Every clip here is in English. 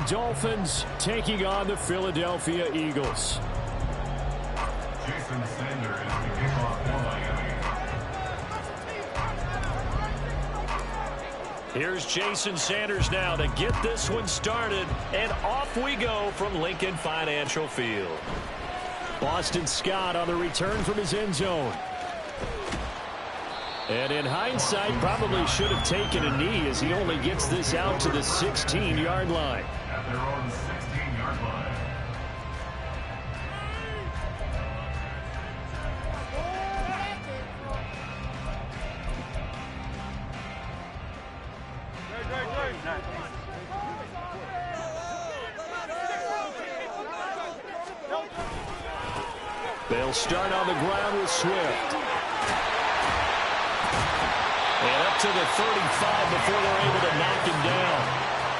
Dolphins taking on the Philadelphia Eagles. Jason Sanders, the kickoff for Miami. Here's Jason Sanders now to get this one started, and off we go from Lincoln Financial Field. Boston Scott on the return from his end zone. And in hindsight, probably should have taken a knee as he only gets this out to the 16-yard line. At their own 16-yard line. They'll start on the ground with Swift. And up to the 35 before they're able to knock him down.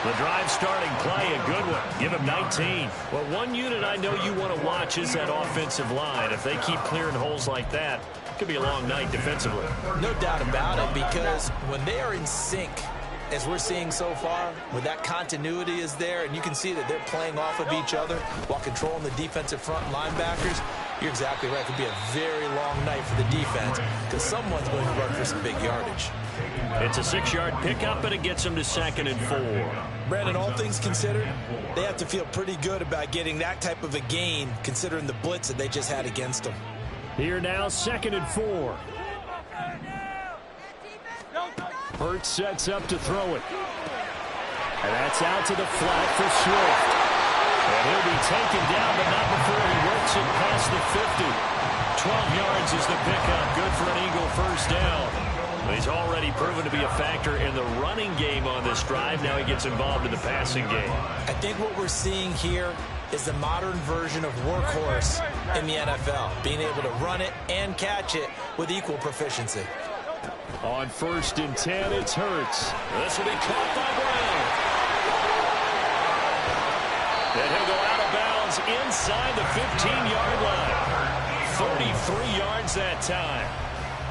The drive starting play, a good one. Give him 19. Well, one unit I know you want to watch is that offensive line. If they keep clearing holes like that, it could be a long night defensively. No doubt about it, because when they are in sync, as we're seeing so far, when that continuity is there, and you can see that they're playing off of each other while controlling the defensive front linebackers, you're exactly right. It could be a very long night for the defense because someone's going to run for some big yardage. It's a 6-yard pickup, and it gets them to 2nd and 4. Brandon, all things considered, they have to feel pretty good about getting that type of a gain considering the blitz that they just had against them. Here now, 2nd and 4. Hurts sets up to throw it. And that's out to the flat for Swift. And he'll be taken down, but not before he works it past the 50. 12 yards is the pickup. Good for an Eagle first down. But he's already proven to be a factor in the running game on this drive. Now he gets involved in the passing game. I think what we're seeing here is the modern version of workhorse in the NFL, being able to run it and catch it with equal proficiency. On 1st and 10, it's Hurts. This will be caught by Brown. And he'll go out of bounds inside the 15-yard line. 33 yards that time.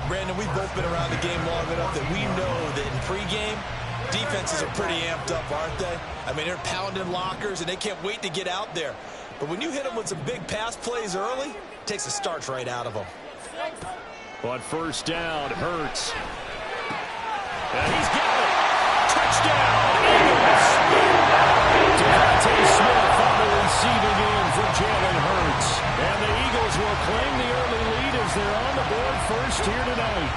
Brandon, we've both been around the game long enough that we know that in pregame, defenses are pretty amped up, aren't they? I mean, they're pounding lockers, and they can't wait to get out there. But when you hit them with some big pass plays early, it takes the starch right out of them. On 1st down, Hurts. And he's got it. Touchdown, Eagles. Devontae Smith on the receiving end for Jalen Hurts. And the Eagles will claim the early lead as they're on the board first here tonight.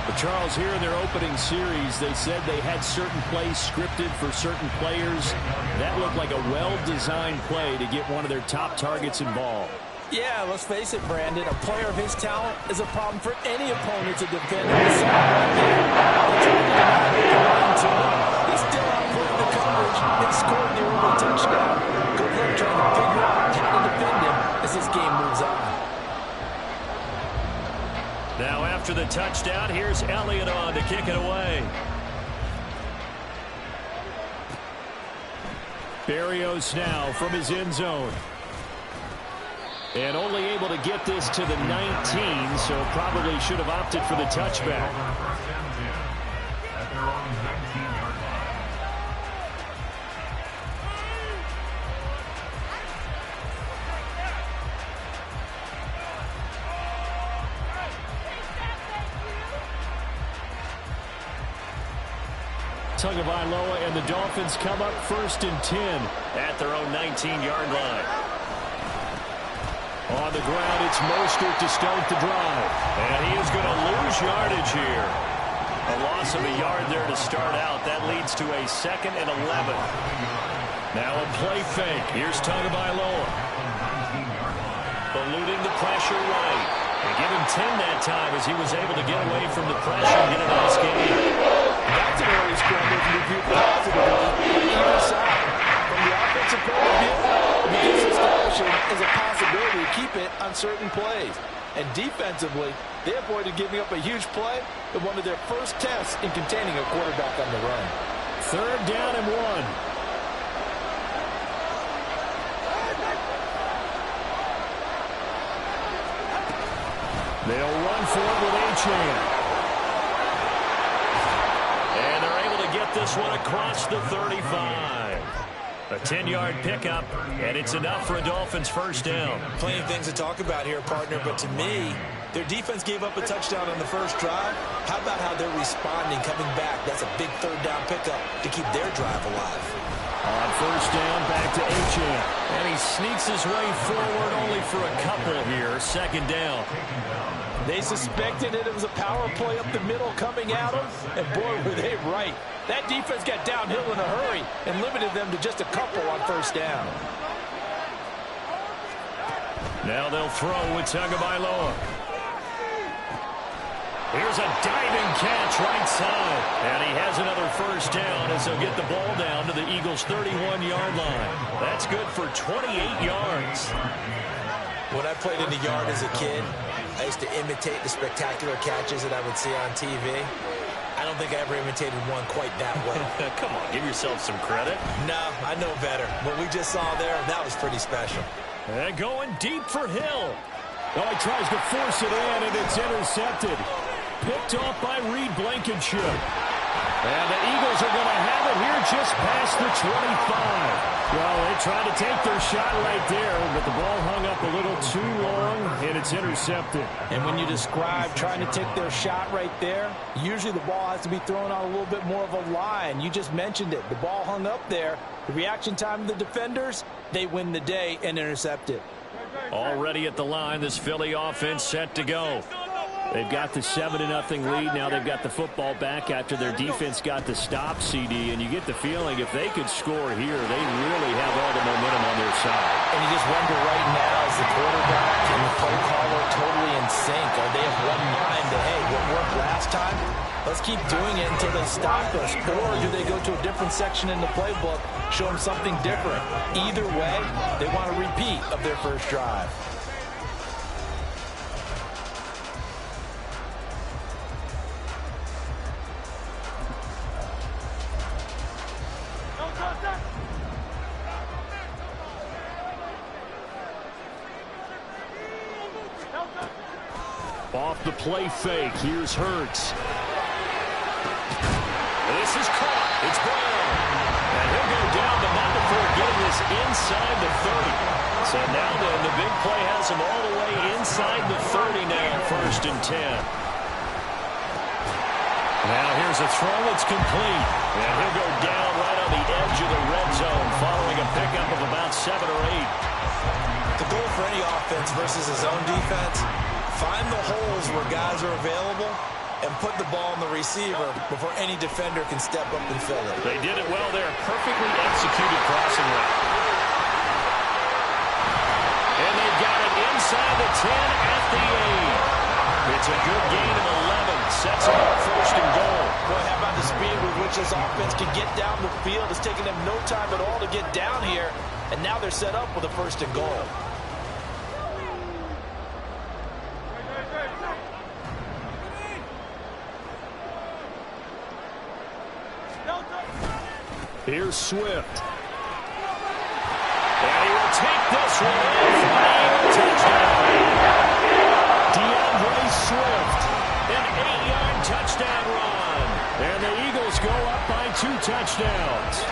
But Charles, here in their opening series, they said they had certain plays scripted for certain players. That looked like a well-designed play to get one of their top targets involved. Yeah, let's face it, Brandon. A player of his talent is a problem for any opponent to defend in the side. He's still outputting the coverage and scored the early touchdown. Good luck trying to figure out how to defend him as this game moves on. Now after the touchdown, here's Elliott on to kick it away. Berrios now from his end zone. And only able to get this to the 19, so probably should have opted for the touchback. At their own 19-yard line. Tagovailoa and the Dolphins come up 1st and 10 at their own 19-yard line. On the ground, it's Mostert to start the drive. And he is going to lose yardage here. A loss of a yard there to start out. That leads to a 2nd and 11. Now a play fake. Here's Tagovailoa. Eluding the pressure right. They give him 10 that time as he was able to get away from the pressure and get a nice gain. That's an early scramble to review positively on either side. From the offensive point of view, this establishing is a possibility to keep it on certain plays. And defensively, they avoided giving up a huge play in one of their first tests in containing a quarterback on the run. 3rd down and 1. They'll run for it with Achane. And they're able to get this this one across the 35. A 10-yard pickup, and it's enough for a Dolphins first down. Plenty of things to talk about here, partner, but to me, their defense gave up a touchdown on the first drive. How about how they're responding, coming back? That's a big third down pickup to keep their drive alive. On first down, back to Achane. And he sneaks his way forward only for a couple here. Second down. They suspected it was a power play up the middle coming at them, and boy, were they right. That defense got downhill in a hurry and limited them to just a couple on first down. Now they'll throw with Tagovailoa. Here's a diving catch right side. And he has another first down as he'll get the ball down to the Eagles' 31-yard line. That's good for 28 yards. When I played in the yard as a kid, I used to imitate the spectacular catches that I would see on TV. I don't think I ever imitated one quite that well. Come on, give yourself some credit. No, I know better. What we just saw there, that was pretty special. And going deep for Hill. Oh, he tries to force it in, and it's intercepted. Picked off by Reed Blankenship. And the Eagles are going to have it here just past the 25. Well, they tried to take their shot right there, but the ball hung up a little too long, and it's intercepted. And when you describe trying to take their shot right there, usually the ball has to be thrown on a little bit more of a line. You just mentioned it. The ball hung up there. The reaction time of the defenders, they win the day and intercept it. Already at the line, this Philly offense set to go. They've got the 7-0 lead. Now they've got the football back after their defense got the stop, CD. And you get the feeling if they could score here, they really have all the momentum on their side. And you just wonder right now, is the quarterback and the play caller totally in sync? Are they of one mind that, hey, what worked last time? Let's keep doing it until they stop us. Or do they go to a different section in the playbook, show them something different? Either way, they want a repeat of their first drive. Off the play fake, here's Hurts. This is caught. It's Brown. And he'll go down, but not before getting this inside the 30. So now then, the big play has him all the way inside the 30 now, 1st and 10. Now here's a throw. It's complete. And he'll go down right on the edge of the red zone following a pickup of about 7 or 8. The goal for any offense versus a zone defense, find the holes where guys are available and put the ball in the receiver before any defender can step up and fill it. They did it well there. Perfectly executed crossing route. And they've got it inside the 10 at the 8. It's a good gain of 11. Sets them up 1st and goal. Boy, how about the speed with which this offense can get down the field? It's taking them no time at all to get down here. And now they're set up with a 1st and goal. Here's Swift. And he will take this one in. Touchdown. DeAndre Swift. An 8-yard touchdown run. And the Eagles go up by 2 touchdowns.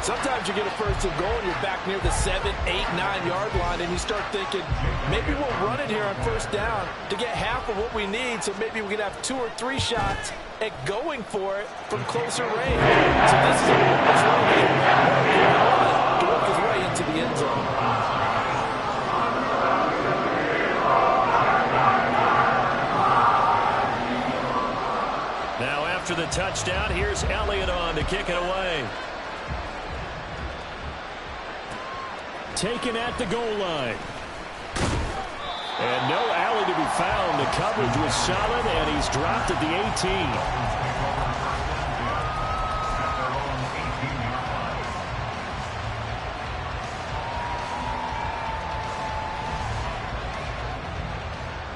Sometimes you get a 1st and goal and you're back near the 7, 8, 9-yard line and you start thinking, maybe we'll run it here on 1st down to get half of what we need, so maybe we can have 2 or 3 shots at going for it from closer range. So this is a run to work his way into the end zone. Now after the touchdown, here's Elliott on to kick it away. Taken at the goal line. And no alley to be found. The coverage was solid, and he's dropped at the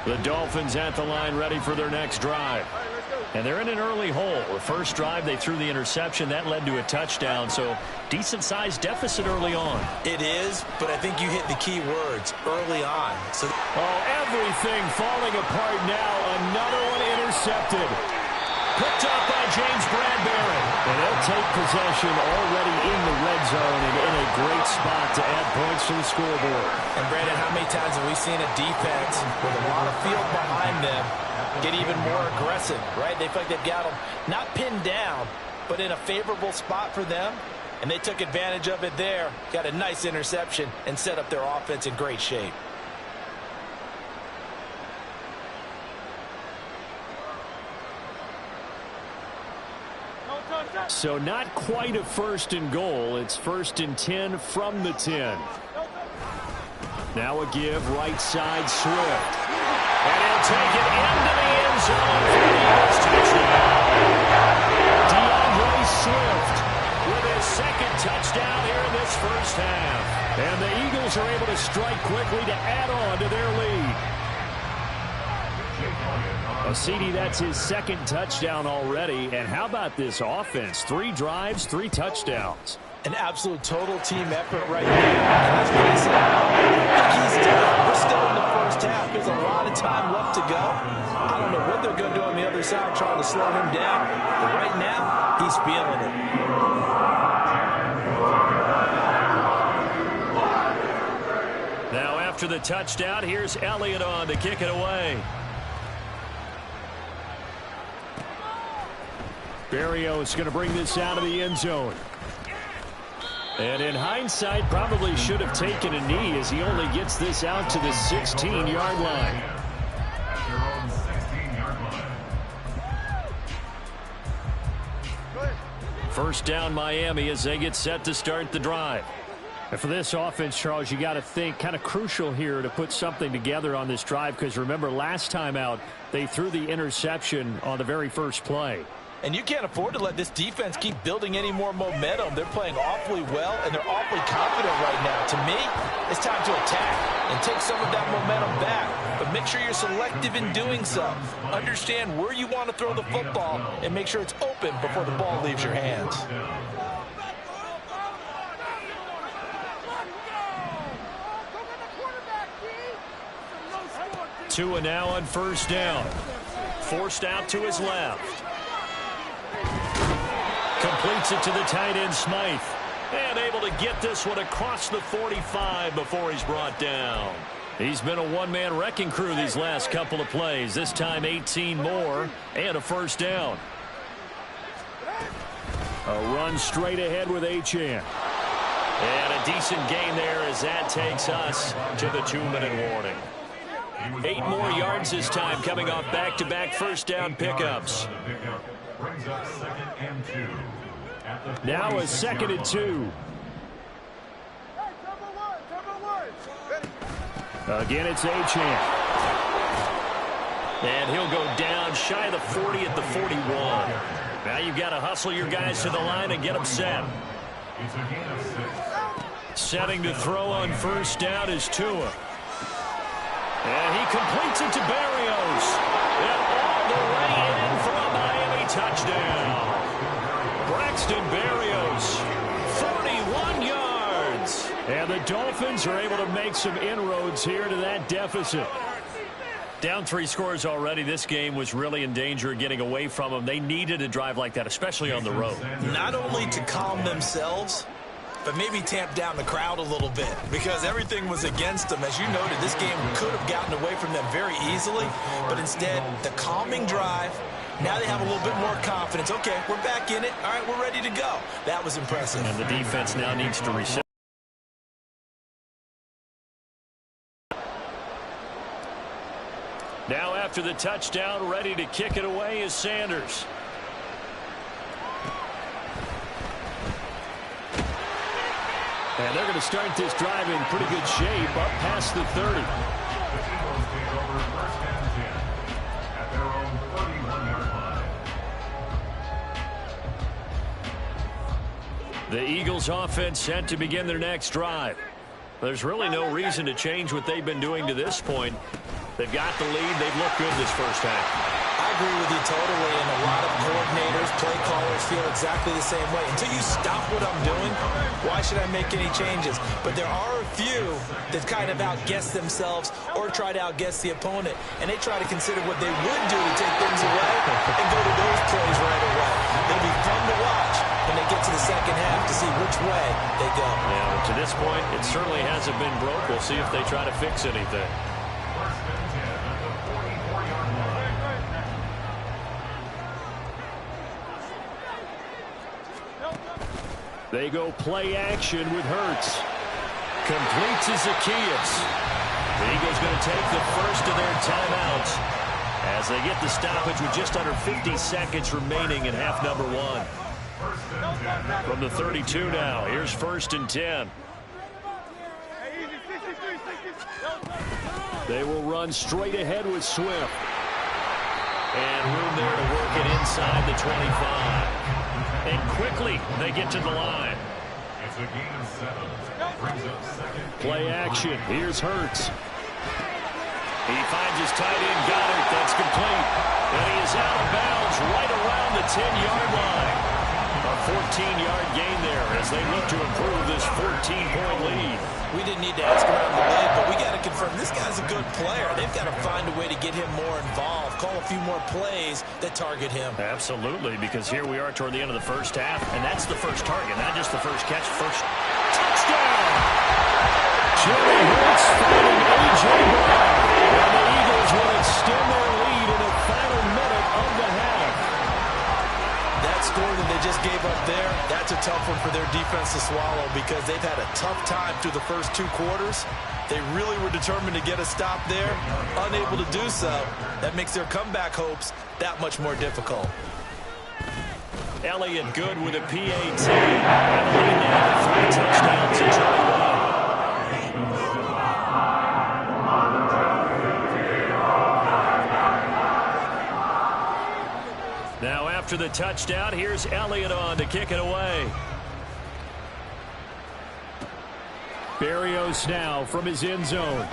18. The Dolphins at the line, ready for their next drive. And they're in an early hole. The first drive, they threw the interception. That led to a touchdown, so decent-sized deficit early on. It is, but I think you hit the key words, early on. So, oh, everything falling apart now. Another one intercepted. picked up by James Bradbury. And they'll take possession already in the red zone and in a great spot to add points to the scoreboard. And, Brandon, how many times have we seen a defense with a lot of field behind them get even more aggressive, right? They feel like they've got them not pinned down, but in a favorable spot for them. And they took advantage of it there, got a nice interception, and set up their offense in great shape. So not quite a 1st and goal. It's 1st and 10 from the 10. Now a give, right side, Swift. And he'll take it into the end zone for the Eagles touchdown. Swift with his 2nd touchdown here in this first half. And the Eagles are able to strike quickly to add on to their lead. CD, that's his 2nd touchdown already. And how about this offense? 3 drives, 3 touchdowns. An absolute total team effort right now. And let's face it, he's done. We're still in the first half. There's a lot of time left to go. I don't know what they're going to do on the other side trying to slow him down. But right now, he's feeling it. Now after the touchdown, here's Elliott on to kick it away. Berrios going to bring this out of the end zone. And in hindsight, probably should have taken a knee as he only gets this out to the 16-yard line. First down Miami as they get set to start the drive. And for this offense, Charles, you got to think kind of crucial here to put something together on this drive because remember last time out they threw the interception on the very first play. And you can't afford to let this defense keep building any more momentum. They're playing awfully well, and they're awfully confident right now. To me, it's time to attack and take some of that momentum back. But make sure you're selective in doing so. Understand where you want to throw the football and make sure it's open before the ball leaves your hands. Tua now on first down. Forced out to his left. Completes it to the tight end, Smythe. And able to get this one across the 45 before he's brought down. He's been a one-man wrecking crew these last couple of plays. This time 18 more and a first down. A run straight ahead with Achane. And a decent gain there as that takes us to the 2-minute warning. 8 more yards this time coming off back-to-back first down pickups. Now a 2nd and 2. Again, it's Achane. And he'll go down shy of the 40 at the 41. Now you've got to hustle your guys to the line and get them set. Setting to throw on first down is Tua. And he completes it to Berrios. And all the way in for a Miami touchdown. Braxton Berrios, 41 yards. And the Dolphins are able to make some inroads here to that deficit. Down 3 scores already. This game was really in danger of getting away from them. They needed a drive like that, especially on the road. Not only to calm themselves, but maybe tamp down the crowd a little bit because everything was against them. As you noted, this game could have gotten away from them very easily, but instead, the calming drive, now they have a little bit more confidence. Okay, we're back in it. All right, we're ready to go. That was impressive. And the defense now needs to reset. Now after the touchdown, ready to kick it away is Sanders. And they're going to start this drive in pretty good shape up past the 30. The Eagles offense set to begin their next drive. There's really no reason to change what they've been doing to this point. They've got the lead. They've looked good this first half. I agree with you totally, and a lot of coordinators, play callers feel exactly the same way. Until you stop what I'm doing, why should I make any changes? But there are a few that kind of outguess themselves or try to outguess the opponent, and they try to consider what they would do to take things away and go to those plays right away. It'll be fun to watch when they get to the second half to see which way they go. Yeah, but to this point, it certainly hasn't been broke. We'll see if they try to fix anything. They go play action with Hurts. Complete to Zacchaeus. The Eagles going to take the first of their timeouts as they get the stoppage with just under 50 seconds remaining in half number one. From the 32 now, here's 1st and 10. They will run straight ahead with Swift. And room there to work it inside the 25. And quickly, they get to the line. It's a gain of 7. Brings up second. Play action. Here's Hurts. He finds his tight end, Goddard. That's complete. And he is out of bounds right around the 10-yard line. A 14-yard gain there as they look to improve this 14-point lead. We didn't need to ask around the league, but we got to confirm this guy's a good player. They've got to find a way to get him more involved, call a few more plays that target him. Absolutely, because here we are toward the end of the first half, and that's the first target, not just the first catch, first touchdown. Jimmy Hurts finding A.J. Brown. And the Eagles will extend their lead in the final minute of the half. That score that they just gave up there, that's a tough one for their defense to swallow because they've had a tough time through the first 2 quarters. They really were determined to get a stop there, unable to do so. That makes their comeback hopes that much more difficult. Elliott good with a PAT. And the lead now to 3 touchdowns in 21. Now after the touchdown, here's Elliott on to kick it away. Berrios now from his end zone.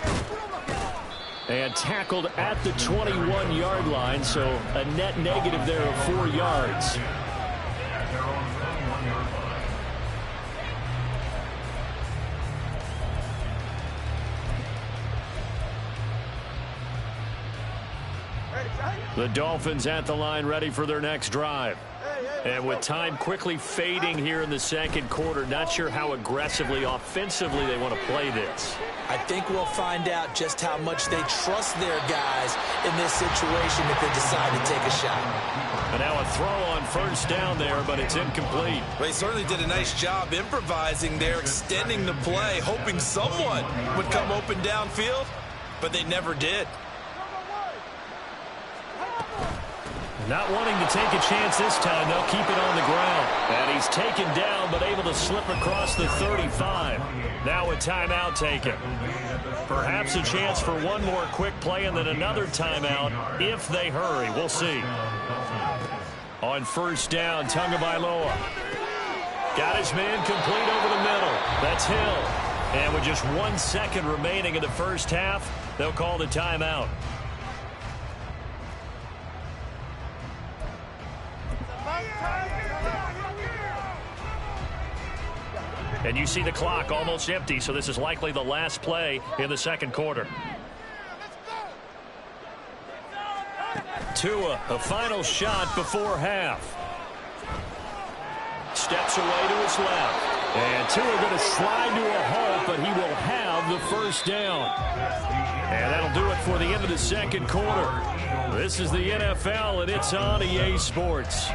And tackled at the 21-yard line, so a net negative there of 4 yards. At their own 21-yard line. The Dolphins at the line ready for their next drive. And with time quickly fading here in the second quarter, not sure how aggressively, offensively they want to play this. I think we'll find out just how much they trust their guys in this situation if they decide to take a shot. And now a throw on 1st down there, but it's incomplete. They certainly did a nice job improvising there, extending the play, hoping someone would come open downfield, but they never did. Not wanting to take a chance this time, they'll keep it on the ground. And he's taken down, but able to slip across the 35. Now a timeout taken. Perhaps a chance for one more quick play and then another timeout if they hurry. We'll see. On 1st down, Tagovailoa. Got his man complete over the middle. That's Hill. And with just 1 second remaining in the first half, they'll call the timeout. And you see the clock almost empty, so this is likely the last play in the second quarter. Tua, a final shot before half. Steps away to his left. And Tua going to slide to a halt, but he will have the 1st down. And that'll do it for the end of the second quarter. This is the NFL, and it's on EA Sports.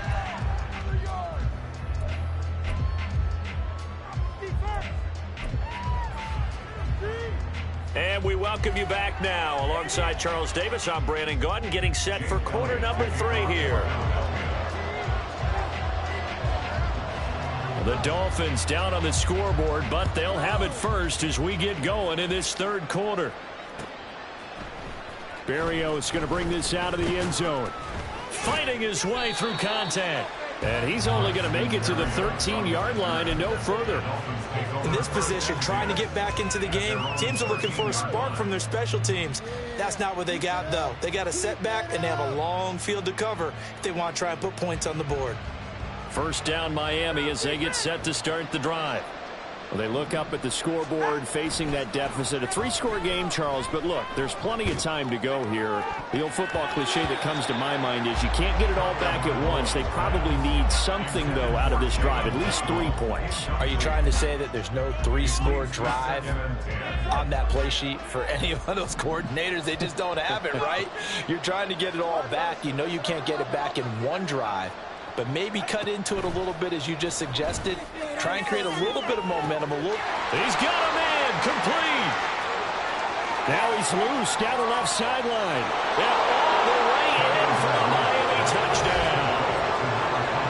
And we welcome you back now. Alongside Charles Davis, I'm Brandon Gaudin, getting set for quarter number 3 here. The Dolphins down on the scoreboard, but they'll have it first as we get going in this third quarter. Berrios going to bring this out of the end zone. Fighting his way through contact. And he's only going to make it to the 13-yard line and no further. In this position, trying to get back into the game, teams are looking for a spark from their special teams. That's not what they got, though. They got a setback, and they have a long field to cover if they want to try and put points on the board. 1st down Miami as they get set to start the drive. Well, they look up at the scoreboard facing that deficit. A 3-score game, Charles, but look, there's plenty of time to go here. The old football cliche that comes to my mind is you can't get it all back at once. They probably need something, though, out of this drive, at least 3 points. Are you trying to say that there's no 3-score drive on that play sheet for any of those coordinators? They just don't have it, right? You're trying to get it all back. You know you can't get it back in one drive. But maybe cut into it a little bit, as you just suggested. Try and create a little bit of momentum. He's got a man complete. Now he's loose down the left sideline. And all the way in for a Miami touchdown.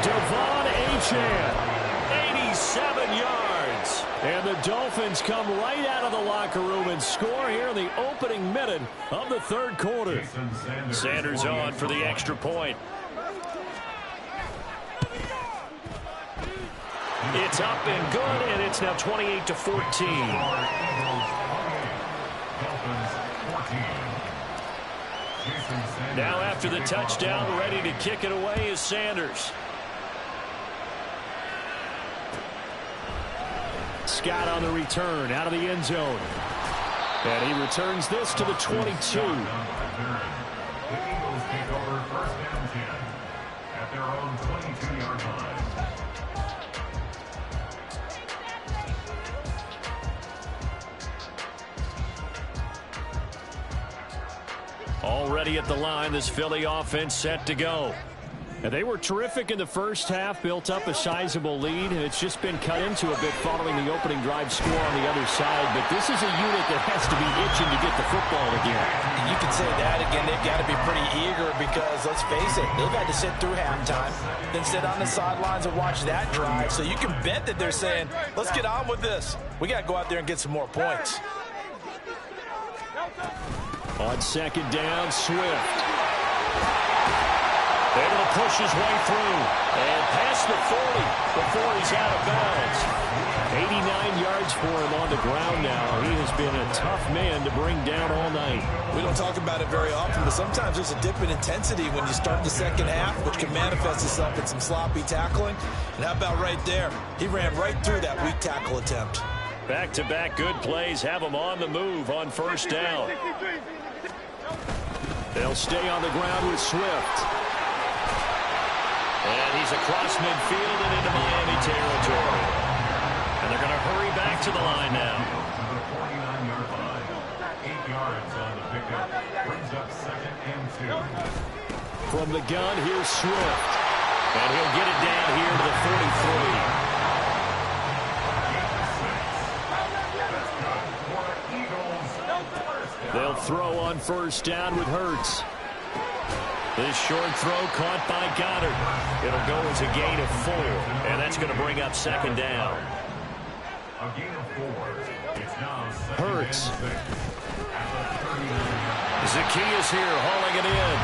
Devon Achane, 87 yards. And the Dolphins come right out of the locker room and score here in the opening minute of the third quarter. Sanders on for the extra point. It's up and good, and it's now 28-14. Now after the touchdown, ready to kick it away is Sanders. Scott on the return, out of the end zone. And he returns this to the 22. The Eagles take over first down 10 at their own 22-yard line. Already at the line, this Philly offense set to go. And they were terrific in the first half, built up a sizable lead, and it's just been cut into a bit following the opening drive score on the other side. But this is a unit that has to be itching to get the football again. You can say that again. They've got to be pretty eager because, let's face it, they've had to sit through halftime, then sit on the sidelines and watch that drive. So you can bet that they're saying, let's get on with this. We got to go out there and get some more points. On second down, Swift. Able to push his way through and past the 40 before he's out of bounds. 89 yards for him on the ground now. He has been a tough man to bring down all night. We don't talk about it very often, but sometimes there's a dip in intensity when you start the second half, which can manifest itself in some sloppy tackling. And how about right there? He ran right through that weak tackle attempt. Back-to-back good plays have him on the move on first down. They'll stay on the ground with Swift. And he's across midfield and into Miami territory. And they're going to hurry back to the line now. To the 49-yard line. 8 yards on the pickup. Brings up second and 2. From the gun, here's Swift. And he'll get it down here to the 43. They'll throw on first down with Hurts. This short throw caught by Goddard. It'll go as a gain of 4, and that's going to bring up second down. A gain of 4. It's now Hurts. Zacchaeus here hauling it in.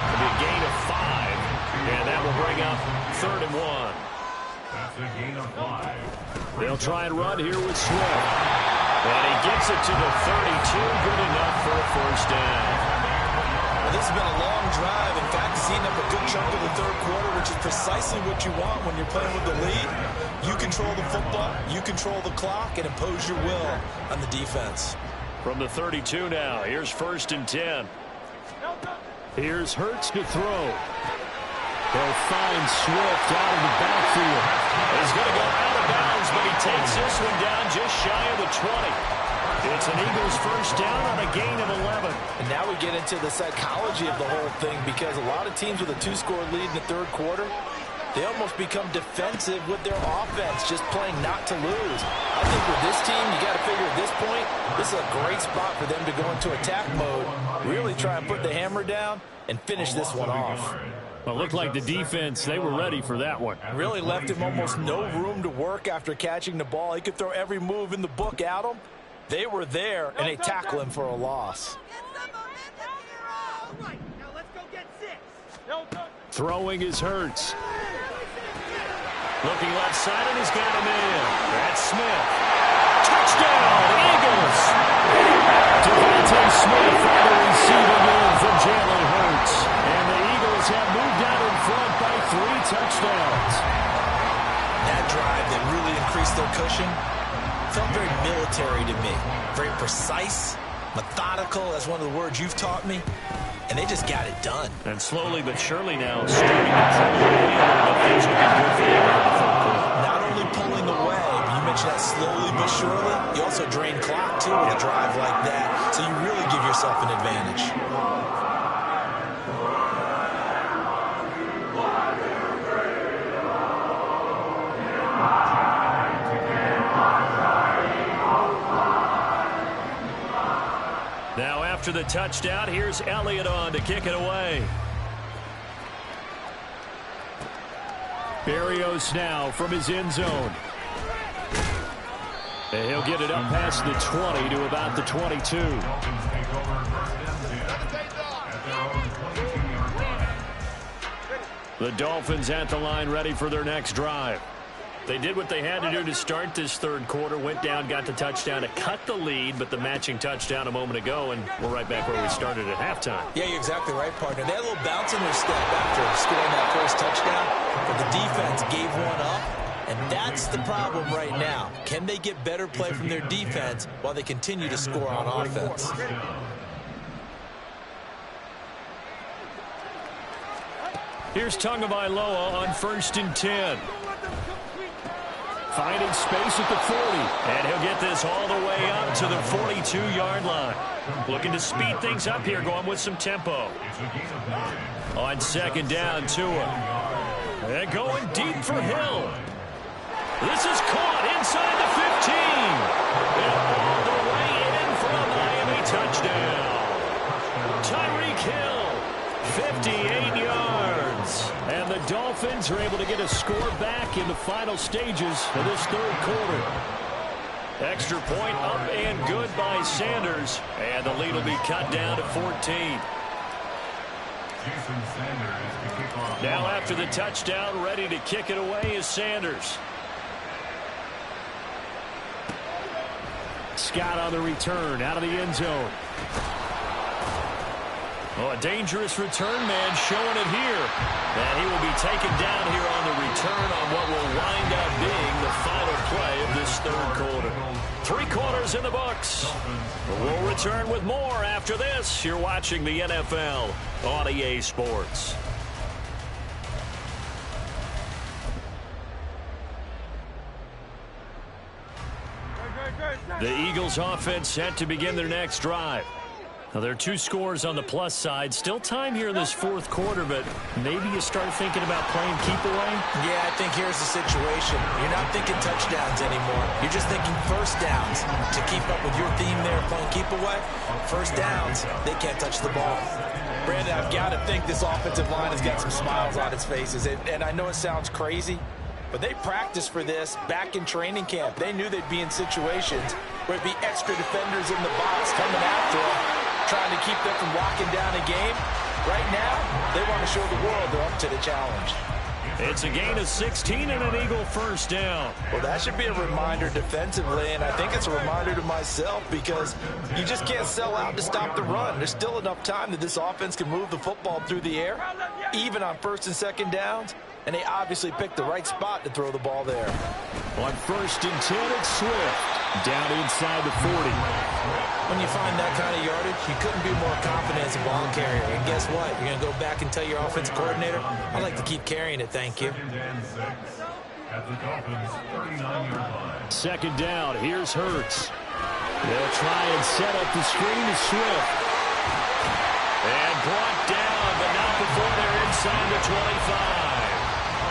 It'll be a gain of 5, and that will bring up 3rd and 1. That's a gain of 5. They'll try and run here with Swift. And he gets it to the 32, good enough for a first down. Well, this has been a long drive. In fact, it's eaten up a good chunk of the third quarter, which is precisely what you want when you're playing with the lead. You control the football, you control the clock, and impose your will on the defense. From the 32 now, here's 1st and 10. Here's Hurts to throw. They'll find Swift out of the backfield. He's going to go out of bounds, but he takes this one down just shy of the 20. It's an Eagles first down on a gain of 11. And now we get into the psychology of the whole thing, because a lot of teams with a 2-score lead in the third quarter, they almost become defensive with their offense, just playing not to lose. I think with this team, you got to figure at this point, this is a great spot for them to go into attack mode, really try and put the hammer down and finish this one off. Well, it looked like the defense, they were ready for that one. Really left him almost no room to work after catching the ball. He could throw every move in the book at him. They were there, and they tackle him for a loss. Throwing is Hurts. Looking left side, and he's got him in. That's Smith. Touchdown, Eagles! Devontae Smith on the receiving end from Jalen Hurts. And the Eagles have moved out in front by 3 touchdowns. That drive that really increased their cushion. Felt very military to me. Very precise, methodical. That's one of the words you've taught me. And they just got it done. And slowly but surely now, starting to pull away a little bit. Things will be good for them in the third quarter. Not only pulling away, but you mentioned that slowly but surely. You also drain clock, too, with a drive like that. So you really give yourself an advantage. Now after the touchdown, here's Elliott on to kick it away. Berrios now from his end zone. And he'll get it up past the 20 to about the 22. The Dolphins at the line ready for their next drive. They did what they had to do to start this third quarter, went down, got the touchdown to cut the lead, but the matching touchdown a moment ago, and we're right back where we started at halftime. Yeah, you're exactly right, partner. They had a little bounce in their step after scoring that first touchdown, but the defense gave one up, and that's the problem right now. Can they get better play from their defense while they continue to score on offense? Here's Tagovailoa on 1st and 10. Finding space at the 40, and he'll get this all the way up to the 42-yard line. Looking to speed things up here, going with some tempo. On 2nd down, Tua. And going deep for Hill. This is caught inside the 15. And all the way in for a Miami touchdown. Tyreek Hill, 58 yards. And the Dolphins are able to get a score back in the final stages of this third quarter. Extra point up and good by Sanders. And the lead will be cut down to 14. Now after the touchdown, ready to kick it away is Sanders. Scott on the return, out of the end zone. Oh, a dangerous return man showing it here. And he will be taken down here on the return on what will wind up being the final play of this third quarter. 3 quarters in the books. We'll return with more after this. You're watching the NFL on EA Sports. The Eagles offense set to begin their next drive. Now, there are 2 scores on the plus side. Still time here in this fourth quarter, but maybe you start thinking about playing keep away? Yeah, I think here's the situation. You're not thinking touchdowns anymore. You're just thinking first downs. To keep up with your theme there, playing keep away, first downs, they can't touch the ball. Brandon, I've got to think this offensive line has got some smiles on its faces. And I know it sounds crazy, but they practiced for this back in training camp. They knew they'd be in situations where it'd be extra defenders in the box coming after them, trying to keep them from locking down a game. Right now, they want to show the world they're up to the challenge. It's a gain of 16 and an Eagle first down. Well, that should be a reminder defensively, and I think it's a reminder to myself because you just can't sell out to stop the run. There's still enough time that this offense can move the football through the air, even on 1st and 2nd downs, and they obviously picked the right spot to throw the ball there. On 1st and 10, it's Swift. Down inside the 40. When you find that kind of yardage, you couldn't be more confident as a ball carrier. And guess what? You're going to go back and tell your offensive coordinator, I'd like to keep carrying it, thank you. 2nd down, here's Hurts. They'll try and set up the screen to Swift. And brought down, but not before they're inside the 25.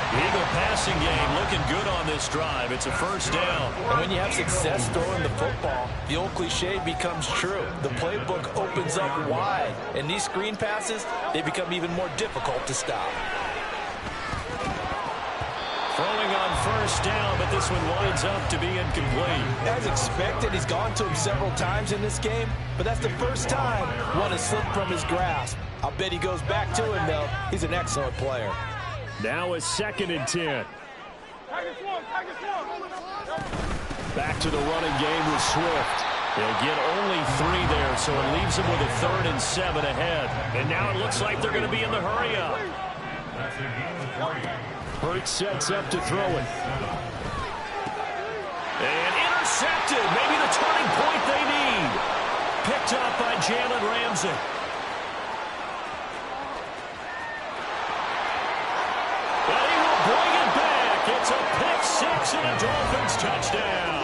Eagle passing game looking good on this drive. It's a first down. And when you have success throwing the football, the old cliche becomes true. The playbook opens up wide. And these screen passes, they become even more difficult to stop. Throwing on first down, but this one winds up to be incomplete. As expected, he's gone to him several times in this game, but that's the first time one has slipped from his grasp. I'll bet he goes back to him, though. He's an excellent player. Now a 2nd and 10. Back to the running game with Swift. They'll get only 3 there, so it leaves them with a 3rd and 7 ahead. And now it looks like they're going to be in the hurry-up. Hurts sets up to throw it. intercepted. Maybe the turning point they need. Picked up by Jalen Ramsey. And he will bring it back. It's a pick six and a Dolphins touchdown.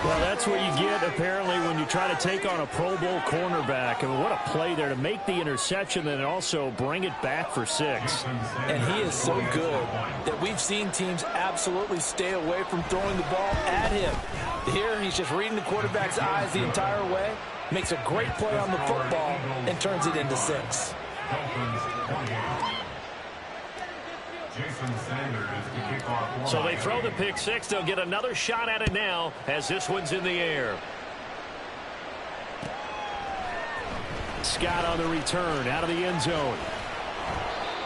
Well, that's what you get, apparently, when you try to take on a Pro Bowl cornerback. I mean, what a play there to make the interception and also bring it back for 6. And he is so good that we've seen teams absolutely stay away from throwing the ball at him. Here, he's just reading the quarterback's eyes the entire way, makes a great play on the football, and turns it into 6. So they throw the pick six. They'll get another shot at it now as this one's in the air. Scott on the return out of the end zone.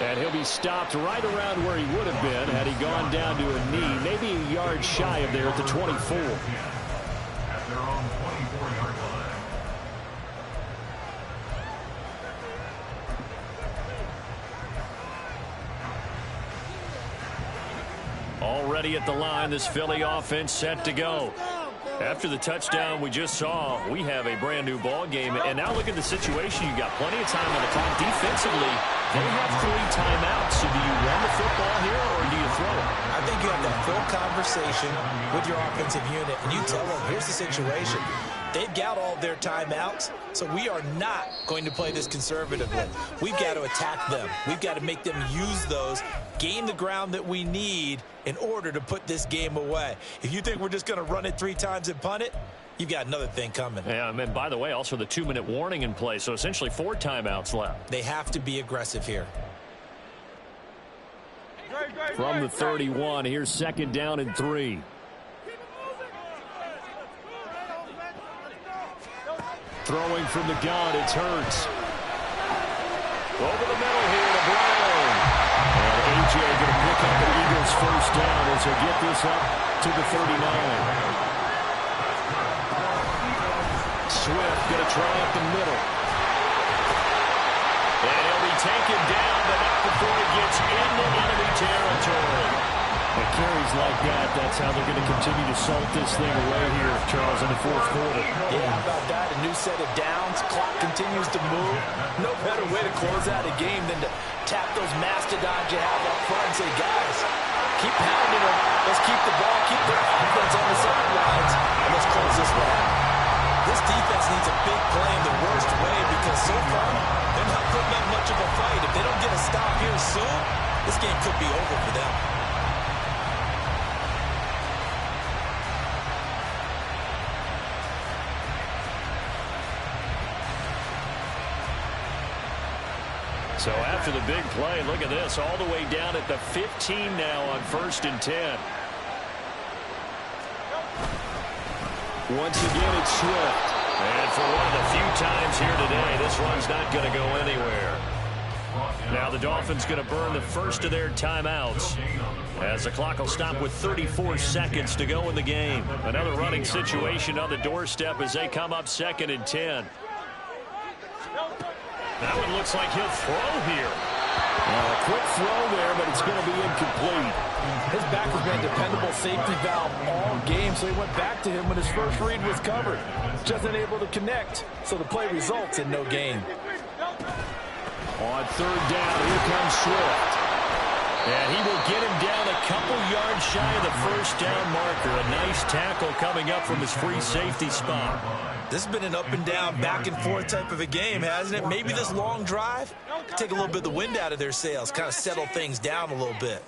And he'll be stopped right around where he would have been had he gone down to a knee, maybe a yard shy of there at the 24. At their own 24-yard line. Already at the line, this Philly offense set to go. After the touchdown we just saw, we have a brand new ball game. And now look at the situation. You got plenty of time on the clock. Defensively, they have 3 timeouts. So do you run the football here or do you throw it? I think you have that full conversation with your offensive unit, and you tell them, here's the situation. They've got all their timeouts, so we are not going to play this conservatively. We've got to attack them. We've got to make them use those, gain the ground that we need in order to put this game away. If you think we're just going to run it 3 times and punt it, you've got another thing coming. Yeah, and by the way, also the 2-minute warning in play, so essentially 4 timeouts left. They have to be aggressive here. From the 31, here's 2nd down and 3. Throwing from the gun, it's Hurts. Over the middle here to Brown. And A.J. going to pick up the Eagles' first down as they get this up to the 39. Swift going to try up the middle. And he'll be taken down, but not before he gets into enemy territory. And carries like that, that's how they're going to continue to salt this thing away here, Charles, in the 4th quarter. Yeah, how about that? A new set of downs. Clock continues to move. No better way to close out a game than to tap those mastodons you have up front and say, guys, keep pounding them. Let's keep the ball, keep their offense on the sidelines, and let's close this one out. This defense needs a big play in the worst way because so far, they're not putting up much of a fight. If they don't get a stop here soon, this game could be over for them. So after the big play, look at this, all the way down at the 15 now on 1st and 10. Once again, it's Swift. And for one of the few times here today, this one's not going to go anywhere. Now the Dolphins going to burn the first of their timeouts as the clock will stop with 34 seconds to go in the game. Another running situation on the doorstep as they come up 2nd and 10. That one looks like he'll throw here. A quick throw there, but it's going to be incomplete. His back has been a dependable safety valve all game, so he went back to him when his first read was covered. Just unable to connect, so the play results in no gain. On 3rd down, here comes Swift. And he will get him down a couple yards shy of the first down marker. A nice tackle coming up from his free safety spot. This has been an up-and-down, back-and-forth type of a game, hasn't it? Maybe this long drive could take a little bit of the wind out of their sails, kind of settle things down a little bit.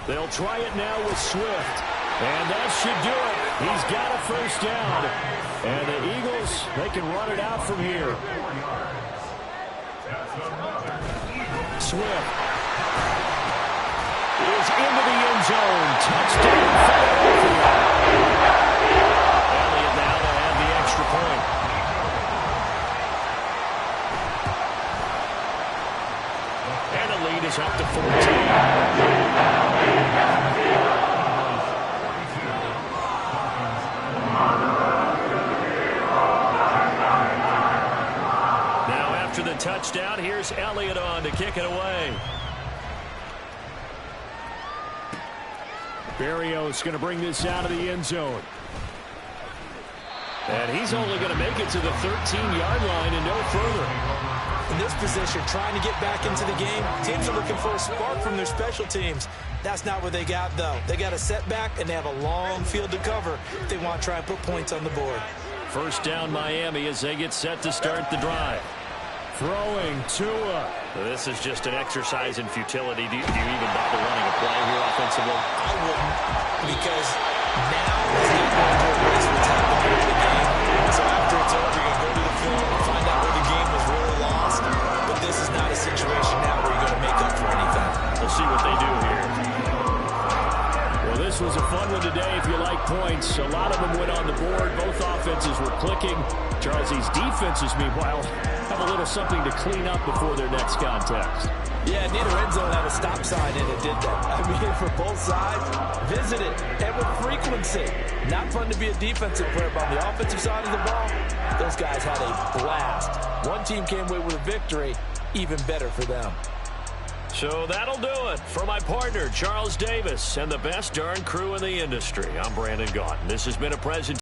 They'll try it now with Swift. And that should do it. He's got a first down. And the Eagles, they can run it out from here. Swift is into the end zone. Touchdown, Philadelphia. Elliott now to have the extra point. And the lead is up to 14. After the touchdown, here's Elliott on to kick it away. Berrios going to bring this out of the end zone. And he's only going to make it to the 13-yard line and no further. In this position, trying to get back into the game, teams are looking for a spark from their special teams. That's not what they got, though. They got a setback, and they have a long field to cover if they want to try and put points on the board. First down, Miami, as they get set to start the drive. Throwing Tua. This is just an exercise in futility. Do you even bother running a play here offensively? I wouldn't, because now it's not going to erase what's happened during the game. So after it's over, you're going to go to the film and find out where the game was really lost. But this is not a situation now where you're going to make up for anything. We'll see what they do here. Well, this was a fun one today if you like points. A lot of them went on the board. Both offenses were clicking. Charles, these defenses, meanwhile, have a little something to clean up before their next contest. Yeah, neither end zone had a stop sign in it, did that? I mean, for both sides, visit it, and with frequency. Not fun to be a defensive player, but on the offensive side of the ball, those guys had a blast. One team came away with a victory, even better for them. So that'll do it for my partner, Charles Davis, and the best darn crew in the industry. I'm Brandon Gaudin. This has been a presentation.